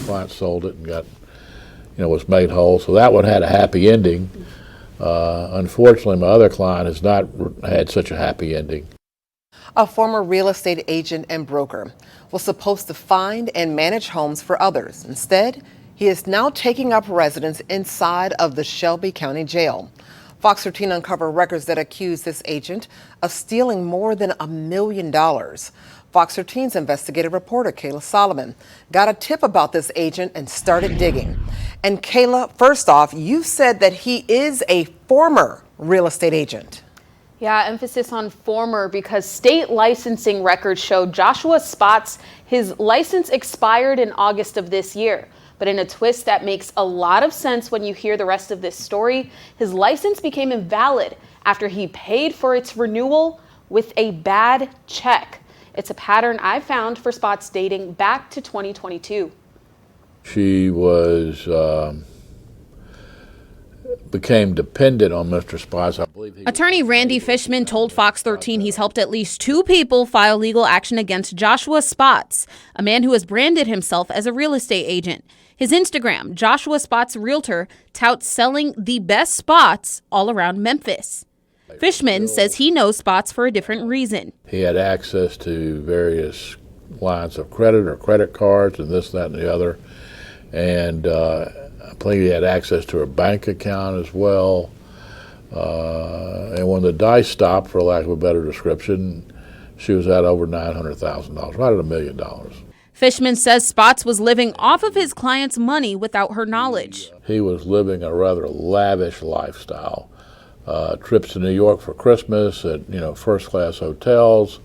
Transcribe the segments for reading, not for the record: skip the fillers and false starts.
client sold it and got, was made whole. So that one had a happy ending. Unfortunately, my other client has not had such a happy ending. A former real estate agent and broker was supposed to find and manage homes for others. Instead, he is now taking up residence inside of the Shelby County Jail. Fox 13 uncovered records that accuse this agent of stealing more than $1 million. Fox 13's investigative reporter, Kayla Solomon, got a tip about this agent and started digging. And Kayla, first off, you said that he is a former real estate agent. Yeah, emphasis on former because state licensing records show Joshua Spots, his license expired in August of this year. But in a twist that makes a lot of sense when you hear the rest of this story, his license became invalid after he paid for its renewal with a bad check. It's a pattern I found for Spots dating back to 2022. She became dependent on Mr. Spots. I believe Attorney Randy Fishman told Fox 13 he's helped at least 2 people file legal action against Joshua Spots, a man who has branded himself as a real estate agent. His Instagram, Joshua Spots Realtor, touts selling the best spots all around Memphis. Fishman says he knows Spots for a different reason. He had access to various lines of credit or credit cards and this, that, and the other. And I believe he had access to her bank account as well. And when the dice stopped, for lack of a better description, she was at over $900,000, right at $1 million. Fishman says Spots was living off of his client's money without her knowledge. He was living a rather lavish lifestyle. Trips to New York for Christmas at, first-class hotels,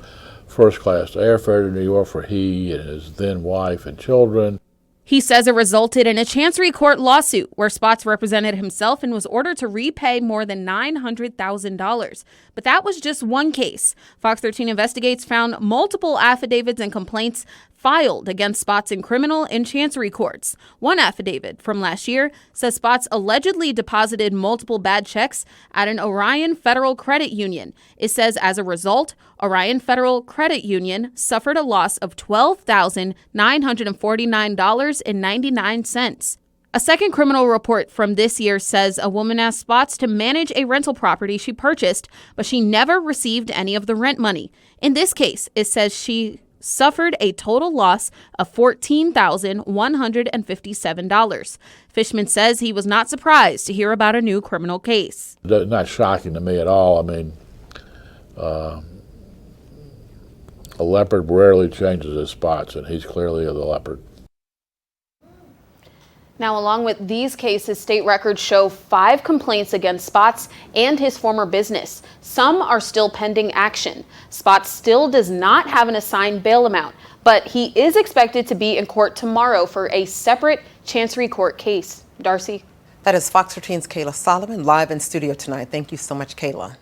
first-class airfare to New York for he and his then wife and children. He says it resulted in a Chancery Court lawsuit where Spots represented himself and was ordered to repay more than $900,000. But that was just one case. Fox 13 Investigates found multiple affidavits and complaints filed against Spots in criminal and Chancery courts. One affidavit from last year says Spots allegedly deposited multiple bad checks at an Orion Federal Credit Union. It says as a result, Orion Federal Credit Union suffered a loss of $12,949.99. A second criminal report from this year says a woman asked Spots to manage a rental property she purchased, but she never received any of the rent money. In this case, it says she suffered a total loss of $14,157. Fishman says he was not surprised to hear about a new criminal case. It's not shocking to me at all. I mean, a leopard rarely changes his spots, and he's clearly the leopard. Now, along with these cases, state records show 5 complaints against Spots and his former business. Some are still pending action. Spots still does not have an assigned bail amount, but he is expected to be in court tomorrow for a separate Chancery Court case. Darcy? That is Fox 13's Kayla Solomon live in studio tonight. Thank you so much, Kayla.